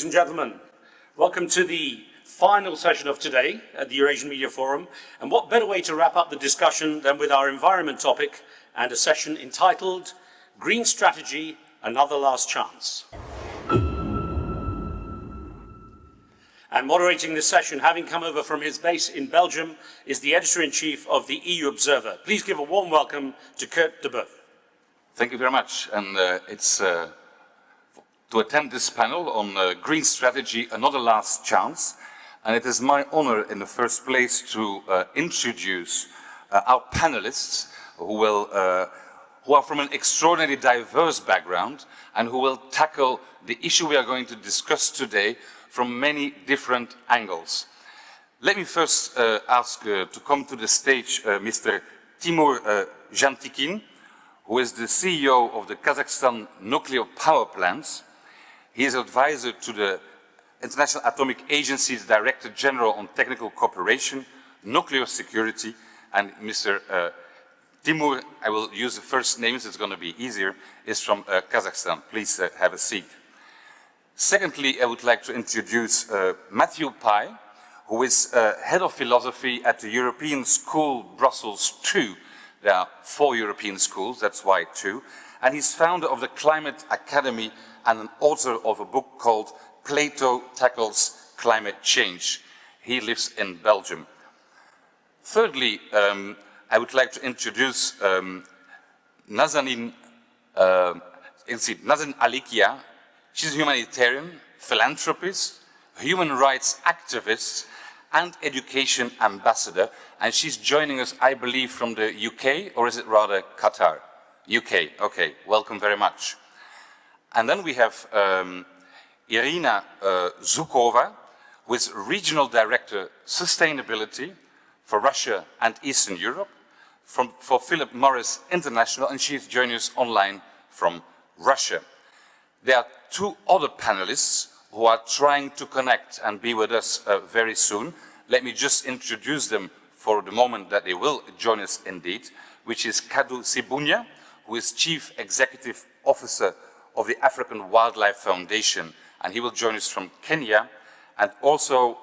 ladies and gentlemen. Welcome to the final session of today at the Eurasian Media Forum. And what better way to wrap up the discussion than with our environment topic and a session entitled Green Strategy, Another Last Chance. And moderating this session, having come over from his base in Belgium, is the Editor-in-Chief of the EU Observer. Please give a warm welcome to Kurt Debeuf. Thank you very much. And it's to attend this panel on Green Strategy, Another Last Chance. And it is my honor in the first place to introduce our panelists who are from an extraordinarily diverse background and who will tackle the issue we are going to discuss today from many different angles. Let me first ask to come to the stage Mr. Timur Zhantikin, who is the CEO of the Kazakhstan nuclear power plants. He is advisor to the International Atomic Agency's Director General on Technical Cooperation, Nuclear Security, and Mr. Timur, I will use the first names, it's going to be easier, is from Kazakhstan. Please have a seat. Secondly, I would like to introduce Matthew Pye, who is Head of Philosophy at the European School Brussels II. There are 4 European schools, that's why 2. And he's founder of the Climate Academy and an author of a book called Plato Tackles Climate Change. He lives in Belgium. Thirdly, I would like to introduce Nazanin Alikia. She's a humanitarian, philanthropist, human rights activist, and education ambassador. And she's joining us, I believe, from the UK, or is it rather Qatar? UK, okay, welcome very much. And then we have Irina Zhukova, who is Regional Director Sustainability for Russia and Eastern Europe for Philip Morris International, and she's joining us online from Russia. There are 2 other panelists who are trying to connect and be with us very soon. Let me just introduce them for the moment that they will join us indeed, which is Kadu Sibunya, who is Chief Executive Officer of the African Wildlife Foundation, and he will join us from Kenya, and also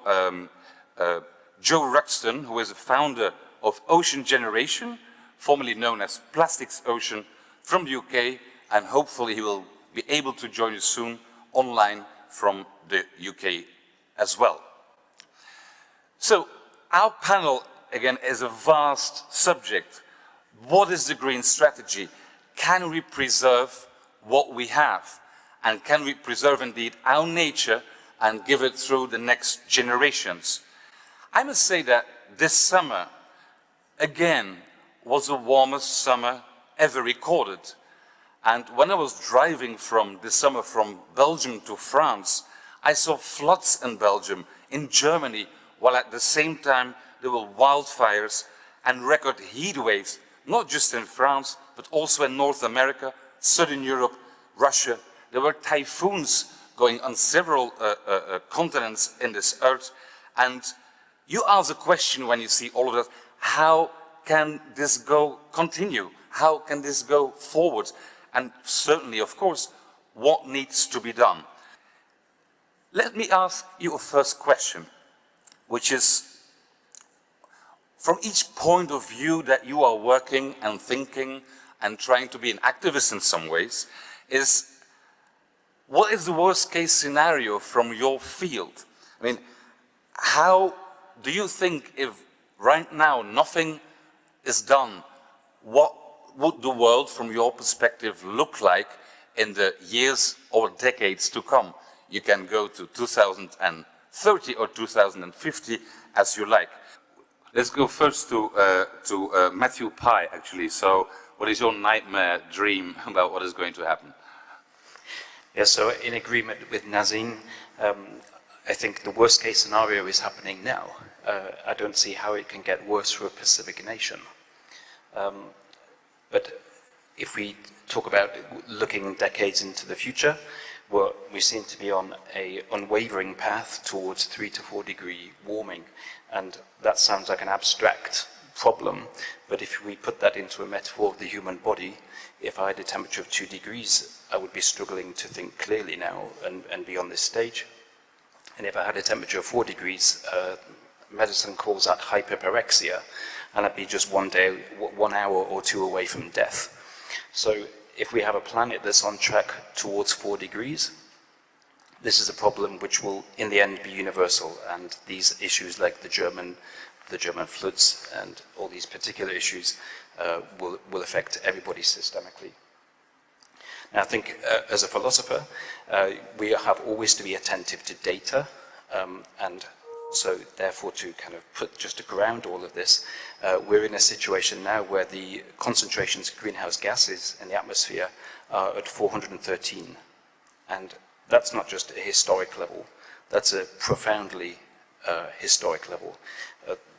Joe Ruxton, who is the founder of Ocean Generation, formerly known as Plastics Ocean, from the UK, and hopefully he will be able to join us soon online from the UK as well. So our panel, again, is a vast subject. What is the green strategy? Can we preserve what we have? And can we preserve indeed our nature and give it through the next generations? I must say that this summer, again, was the warmest summer ever recorded. And when I was driving this summer from Belgium to France, I saw floods in Belgium, in Germany, while at the same time there were wildfires and record heat waves, not just in France, but also in North America, Southern Europe, Russia. There were typhoons going on several continents in this earth. And you ask the question when you see all of that, how can this continue? How can this go forward? And certainly, of course, what needs to be done? Let me ask you a first question, which is, from each point of view that you are working and thinking and trying to be an activist in some ways, is what is the worst case scenario from your field? I mean, how do you think if right now nothing is done, what would the world from your perspective look like in the years or decades to come? You can go to 2030 or 2050 as you like. Let's go first to Matthew Pye, actually. So what is your nightmare dream about what is going to happen? Yeah, so in agreement with Nazin, I think the worst case scenario is happening now. I don't see how it can get worse for a Pacific nation. But if we talk about looking decades into the future, well, we seem to be on an unwavering path towards 3 to 4 degree warming. And that sounds like an abstract problem, but if we put that into a metaphor of the human body, if I had a temperature of 2 degrees, I would be struggling to think clearly now and be on this stage. And if I had a temperature of 4 degrees, medicine calls that hyperpyrexia, and I'd be just 1 day, 1 hour or 2 away from death. So if we have a planet that's on track towards 4 degrees, this is a problem which will, in the end, be universal, and these issues like the German floods and all these particular issues will affect everybody systemically. Now, I think as a philosopher, we have always to be attentive to data, and so therefore to kind of put just to ground all of this, we're in a situation now where the concentrations of greenhouse gases in the atmosphere are at 413, and that's not just a historic level, that's a profoundly historic level.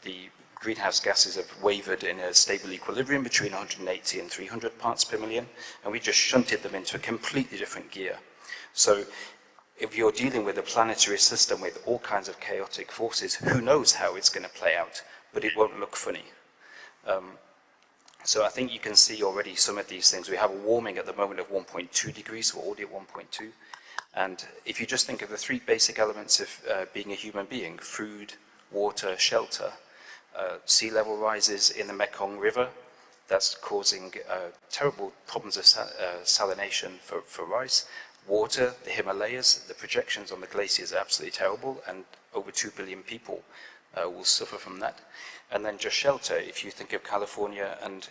The greenhouse gases have wavered in a stable equilibrium between 180 and 300 parts per million, and we just shunted them into a completely different gear. So if you're dealing with a planetary system with all kinds of chaotic forces, who knows how it's going to play out, but it won't look funny. So I think you can see already some of these things. We have a warming at the moment of 1.2 degrees, we're already at 1.2. And if you just think of the 3 basic elements of being a human being, food, water, shelter, sea level rises in the Mekong River, that's causing terrible problems of salination for rice. Water, the Himalayas, the projections on the glaciers are absolutely terrible, and over 2 billion people will suffer from that. And then just shelter, if you think of California and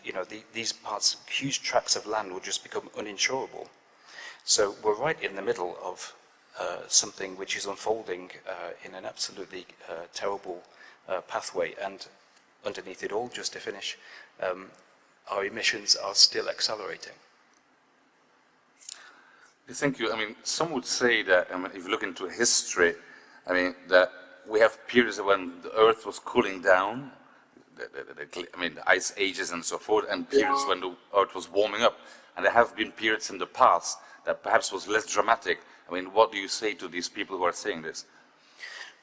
these parts, huge tracts of land will just become uninsurable. So we're right in the middle of something which is unfolding in an absolutely terrible pathway, and underneath it all, just to finish, our emissions are still accelerating. Thank you. I mean, some would say that, if you look into history, that we have periods when the Earth was cooling down, the ice ages and so forth, and periods when the Earth was warming up. And there have been periods in the past that perhaps was less dramatic. What do you say to these people who are saying this?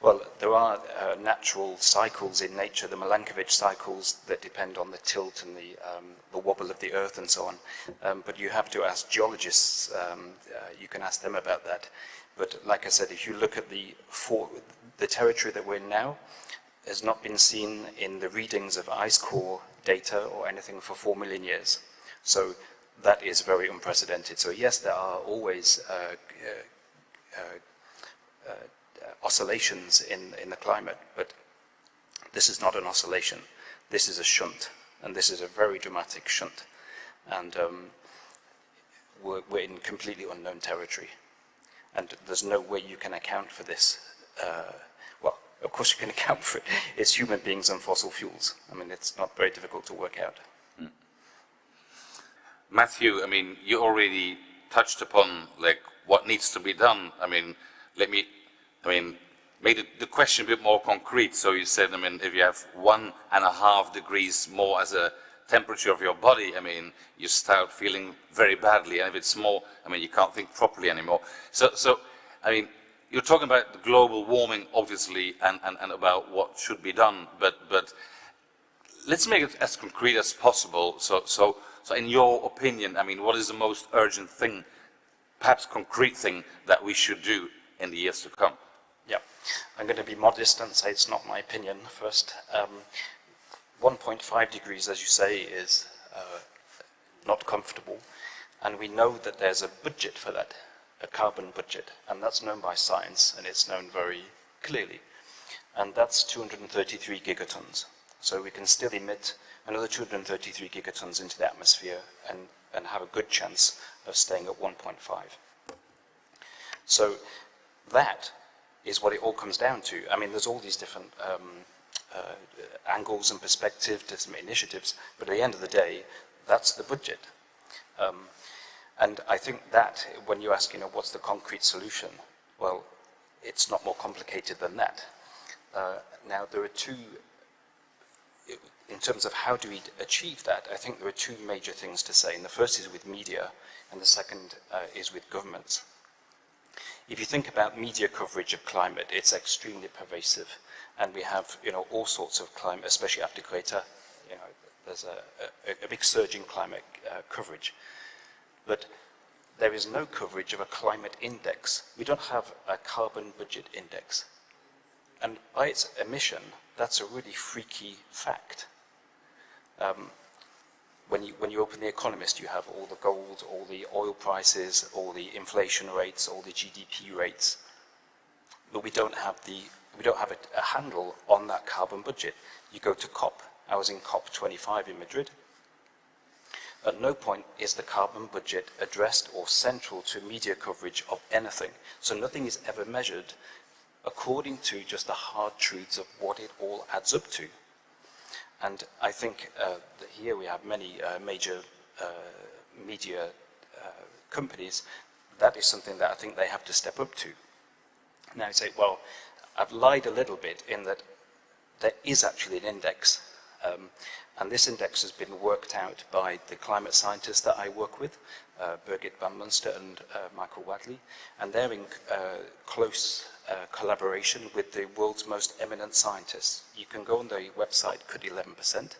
Well, there are natural cycles in nature, the Milankovitch cycles that depend on the tilt and the wobble of the Earth and so on. But you have to ask geologists, you can ask them about that. But like I said, if you look at the territory that we're in now, has not been seen in the readings of ice core data or anything for 4 million years. So that is very unprecedented. So yes, there are always oscillations in the climate, but this is not an oscillation. This is a shunt, and this is a very dramatic shunt. And we're in completely unknown territory. And there's no way you can account for this. Well, of course you can account for it. It's human beings and fossil fuels. It's not very difficult to work out. Matthew, you already touched upon what needs to be done. Let me make the question a bit more concrete. So you said, if you have 1.5 degrees more as a temperature of your body, you start feeling very badly. And if it's more, you can't think properly anymore. So you're talking about the global warming, obviously, and about what should be done. But let's make it as concrete as possible. So in your opinion, what is the most urgent thing, perhaps concrete thing, that we should do in the years to come? Yeah, I'm going to be modest and say it's not my opinion first. 1.5 degrees, as you say, is not comfortable, and we know that there's a budget for that, a carbon budget, and that's known by science, and it's known very clearly, and that's 233 gigatons. So we can still emit another 233 gigatons into the atmosphere and have a good chance of staying at 1.5. So that is what it all comes down to. There's all these different angles and perspectives, different initiatives, but at the end of the day, that's the budget. And I think that, when you ask, what's the concrete solution? Well, it's not more complicated than that. Now, there are two, in terms of how do we achieve that, I think there are 2 major things to say. And the first is with media, and the second is with governments. If you think about media coverage of climate, it's extremely pervasive, and we have all sorts of climate, especially after Greta. There's a big surge in climate coverage, but there is no coverage of a climate index. We don't have a carbon budget index. and by its emission, that's a really freaky fact. When you open The Economist, you have all the gold, all the oil prices, all the inflation rates, all the GDP rates, but we don't have a handle on that carbon budget. You go to COP. I was in COP 25 in Madrid. At no point is the carbon budget addressed or central to media coverage of anything. So nothing is ever measured according to just the hard truths of what it all adds up to. And I think that here we have many major media companies. That is something that I think they have to step up to. Now you say, well, I've lied a little bit in that there is actually an index. And this index has been worked out by the climate scientists that I work with, Birgit van Munster and Michael Wadley, and they're in close collaboration with the world's most eminent scientists. You can go on the website, Could 11%,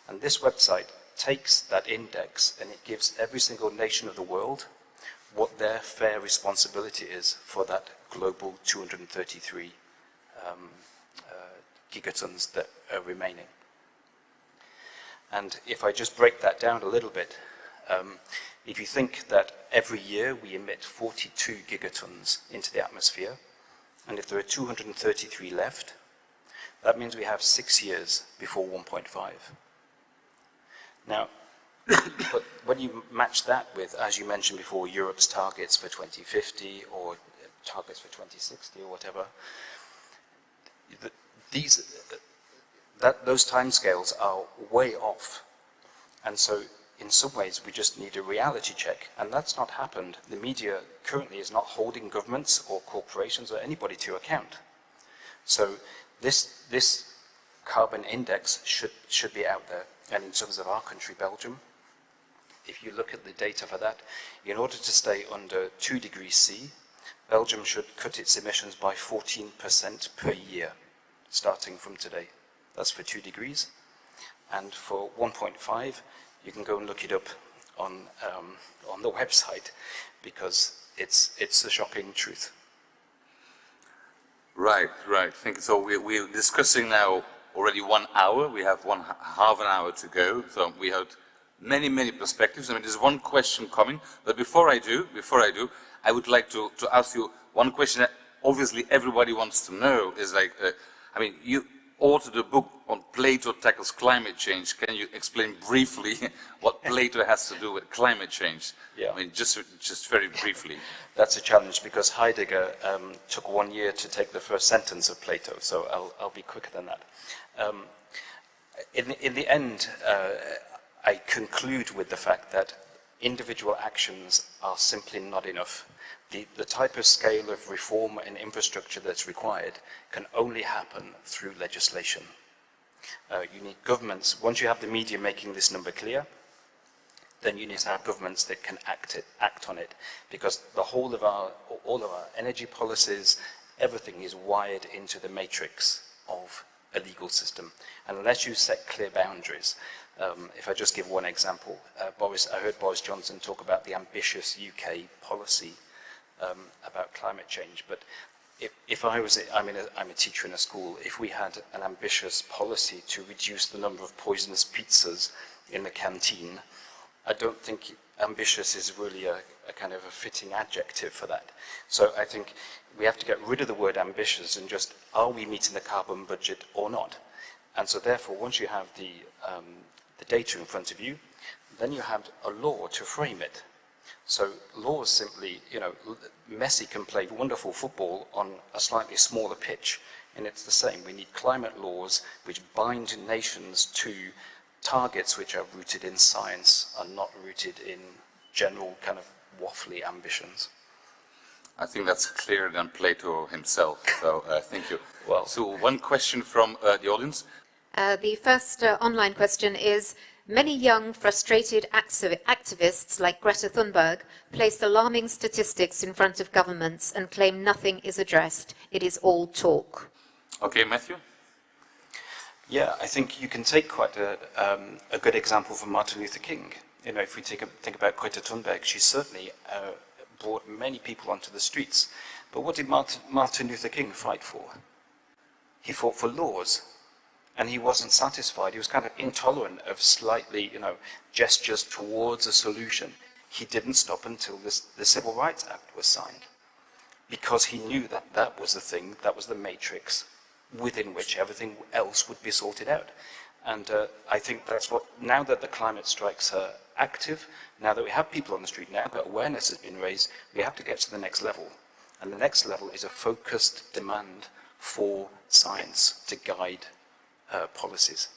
and this website takes that index and it gives every single nation of the world what their fair responsibility is for that global 233 gigatons that are remaining. And if I just break that down a little bit, if you think that every year we emit 42 gigatons into the atmosphere, and if there are 233 left, that means we have 6 years before 1.5. Now, but when you match that with, as you mentioned before, Europe's targets for 2050 or targets for 2060 or whatever, those timescales are way off. And so in some ways we just need a reality check, and that's not happened. The media currently is not holding governments or corporations or anybody to account. So this carbon index should be out there. And in terms of our country, Belgium, if you look at the data for that, in order to stay under 2 degrees C, Belgium should cut its emissions by 14% per year, starting from today. That's for 2 degrees. And for 1.5, you can go and look it up on the website, because it's a shocking truth. Right. Thank you. So we're discussing now already 1 hour. We have half an hour to go. So we have many perspectives. I mean, there's one question coming, but before I do, I would like to ask you one question that obviously everybody wants to know. Is like, I mean, you authored a book on Plato tackles climate change. Can you explain briefly what Plato has to do with climate change? Yeah. I mean, just very briefly. That's a challenge, because Heidegger took 1 year to take the first sentence of Plato, so I'll be quicker than that. In the end, I conclude with the fact that individual actions are simply not enough. The type of scale of reform and infrastructure that's required can only happen through legislation. You need governments. Once you have the media making this number clear, then you need to have governments that can act on it, because all of our energy policies, everything is wired into the matrix of a legal system. And unless you set clear boundaries, if I just give one example, I heard Boris Johnson talk about the ambitious UK policy about climate change, but if I'm a teacher in a school, if we had an ambitious policy to reduce the number of poisonous pizzas in the canteen, I don't think ambitious is really a kind of a fitting adjective for that. So I think we have to get rid of the word ambitious and just, are we meeting the carbon budget or not? And so therefore, once you have the data in front of you, then you have a law to frame it. So laws simply, Messi can play wonderful football on a slightly smaller pitch, and it's the same. We need climate laws which bind nations to targets which are rooted in science and not rooted in general kind of waffly ambitions. I think that's clearer than Plato himself, so thank you. Well, so one question from the audience. The first online question is, many young, frustrated activists like Greta Thunberg place alarming statistics in front of governments and claim nothing is addressed. It is all talk. Okay, Matthew? Yeah, I think you can take quite a good example from Martin Luther King. If we think about Greta Thunberg, she certainly brought many people onto the streets. But what did Martin Luther King fight for? He fought for laws, and he wasn't satisfied. He was kind of intolerant of slightly, gestures towards a solution. He didn't stop until the Civil Rights Act was signed, because he knew that that was the thing, that was the matrix within which everything else would be sorted out. And I think that's what, now that the climate strikes are active, now that we have people on the street, now that awareness has been raised, we have to get to the next level. And the next level is a focused demand for science to guide policies.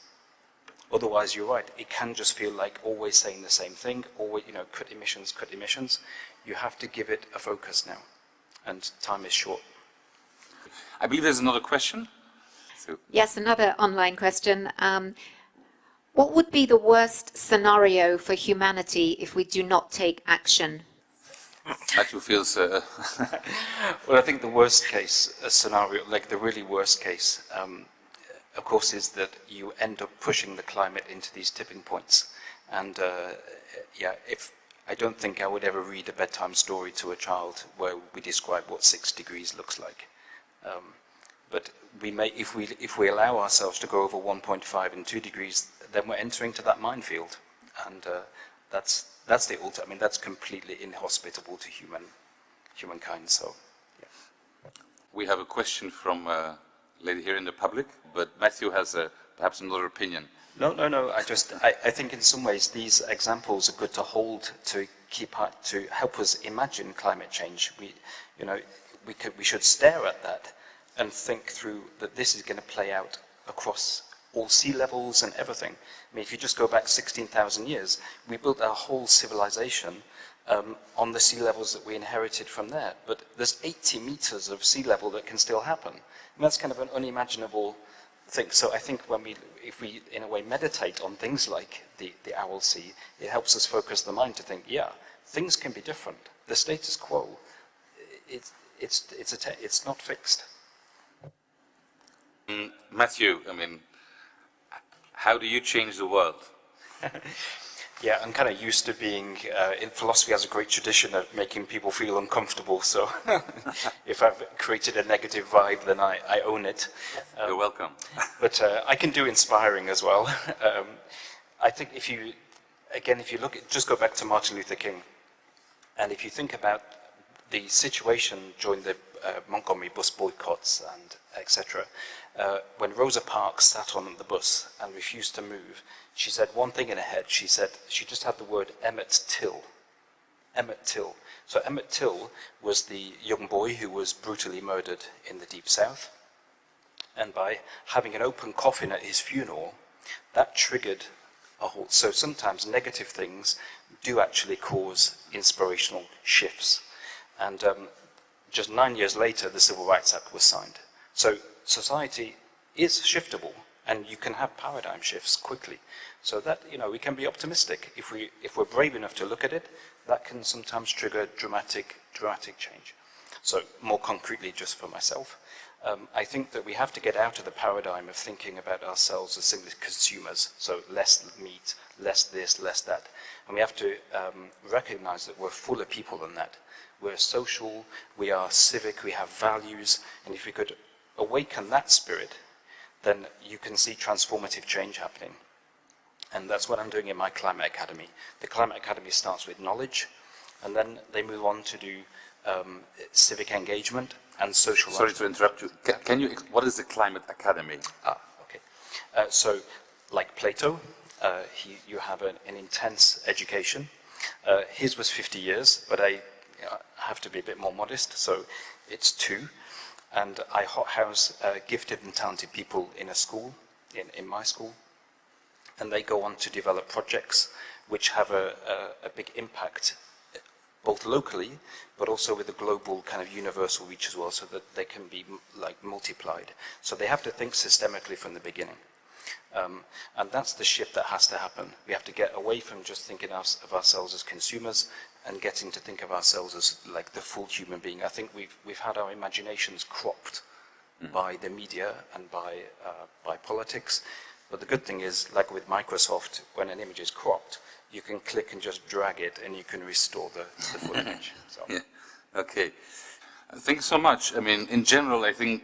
Otherwise, you're right, it can just feel like always saying the same thing, always, cut emissions, cut emissions. You have to give it a focus now, and time is short. I believe there's another question. Yes, another online question. What would be the worst scenario for humanity if we do not take action? Matthew feels... Well, I think the worst case scenario, like the really worst case, of course, is that you end up pushing the climate into these tipping points. And I don't think I would ever read a bedtime story to a child where we describe what 6 degrees looks like. But we may, if we allow ourselves to go over 1.5 and 2 degrees, then we're entering to that minefield. And that's the ultimate. I mean, that's completely inhospitable to humankind. So, yeah. We have a question from a lady here in the public, but Matthew has perhaps another opinion. No. I think in some ways these examples are good to hold, to help us imagine climate change. We should stare at that and think through that this is going to play out across all sea levels and everything. I mean, if you just go back 16,000 years, we built our whole civilization on the sea levels that we inherited from there. But there's 80 meters of sea level that can still happen. And that's kind of an unimaginable thing. So I think if we in a way meditate on things like the Owl Sea, it helps us focus the mind to think, yeah, things can be different. The status quo, it's not fixed. Matthew, I mean, how do you change the world? Yeah, I'm kind of used to being, in philosophy has a great tradition of making people feel uncomfortable, so if I've created a negative vibe, then I own it. You're welcome. But I can do inspiring as well. I think if you look at, just go back to Martin Luther King, and if you think about the situation during the Montgomery bus boycotts and etc., when Rosa Parks sat on the bus and refused to move, she said one thing in her head. She said, she just had the word Emmett Till. Emmett Till. So Emmett Till was the young boy who was brutally murdered in the Deep South. And by having an open coffin at his funeral, that triggered a whole... So sometimes negative things do actually cause inspirational shifts. And just 9 years later, the Civil Rights Act was signed. So society is shiftable, and you can have paradigm shifts quickly. So that, we can be optimistic. If we're brave enough to look at it, that can sometimes trigger dramatic change. So more concretely, just for myself, I think that we have to get out of the paradigm of thinking about ourselves as simply consumers. So less meat, less this, less that. And we have to recognize that we're fuller people than that. We're social, we are civic, we have values, and if we could awaken that spirit, then you can see transformative change happening. And that's what I'm doing in my Climate Academy. The Climate Academy starts with knowledge, and then they move on to do civic engagement and social life. Sorry to interrupt you. Can you, what is the Climate Academy? Okay. So, like Plato, you have an intense education. His was 50 years, but I have to be a bit more modest, so it's 2. And I house gifted and talented people in a school, in my school, and they go on to develop projects which have a big impact, both locally, but also with a global kind of universal reach as well, so that they can be like multiplied. So they have to think systemically from the beginning. And that's the shift that has to happen. We have to get away from just thinking of ourselves as consumers and getting to think of ourselves as like the full human being. I think we've had our imaginations cropped by the media and by politics. But the good thing is, like with Microsoft, when an image is cropped, you can click and just drag it and you can restore the full image. So. Yeah. Okay. Thanks so much. I mean, in general, I think,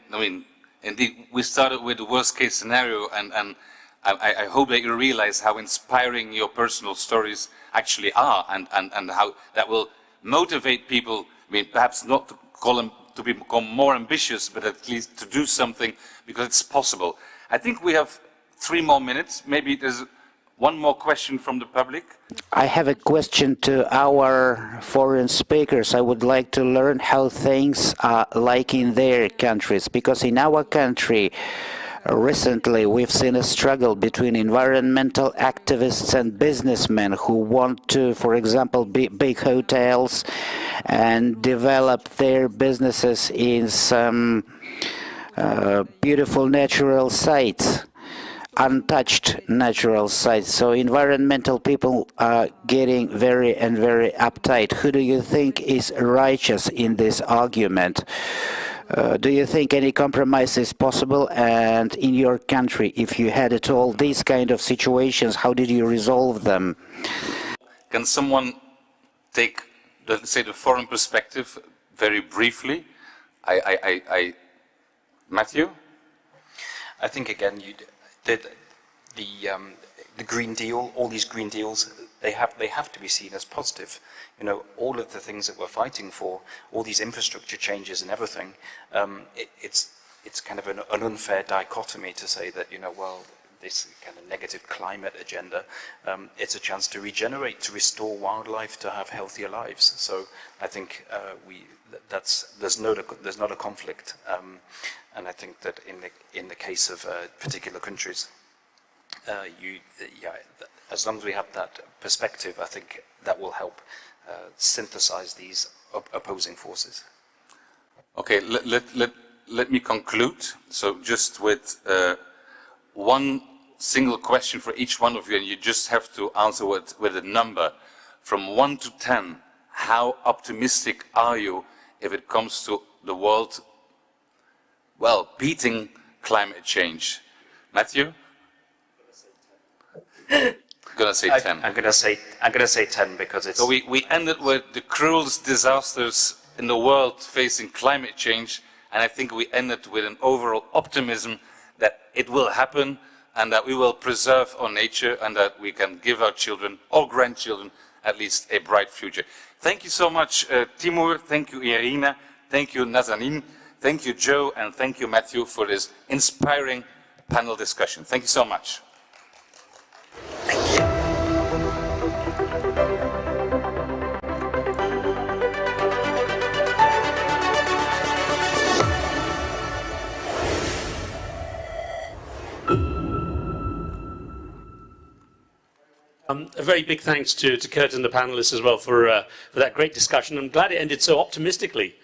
indeed, we started with the worst case scenario, and I hope that you realize how inspiring your personal stories actually are, and how that will motivate people, I mean, perhaps not to call them to become more ambitious, but at least to do something, because it's possible. I think we have 3 more minutes. Maybe there's one more question from the public. I have a question to our foreign speakers. I would like to learn how things are like in their countries, because in our country, recently we've seen a struggle between environmental activists and businessmen who want to, for example, big hotels and develop their businesses in some beautiful natural sites, untouched natural sites. So environmental people are getting very uptight. Who do you think is righteous in this argument? Do you think any compromise is possible? And in your country, if you had at all these kind of situations, how did you resolve them? Can someone take, let's say, the foreign perspective very briefly? Matthew? I think, again, the Green Deal, all these Green Deals, they have to be seen as positive. You know, all of the things that we're fighting for, all these infrastructure changes and everything, it's kind of an unfair dichotomy to say that, you know, well, this kind of negative climate agenda, it's a chance to regenerate, to restore wildlife, to have healthier lives. So I think there's not a conflict, and I think that in the case of particular countries, as long as we have that perspective, I think that will help synthesize these opposing forces. Okay, let me conclude. So just with one single question for each one of you, and you just have to answer with a number. From 1 to 10, how optimistic are you if it comes to the world, well, beating climate change? Matthew? I'm gonna say 10. I'm gonna say 10 because it's. So we ended with the cruelest disasters in the world facing climate change, and I think we ended with an overall optimism that it will happen, and that we will preserve our nature, and that we can give our children, or grandchildren, at least a bright future. Thank you so much, Timur. Thank you, Irina. Thank you, Nazanin. Thank you, Joe, and thank you, Matthew, for this inspiring panel discussion. Thank you so much. Thank you. A very big thanks to Kurt and the panelists as well for that great discussion. I'm glad it ended so optimistically.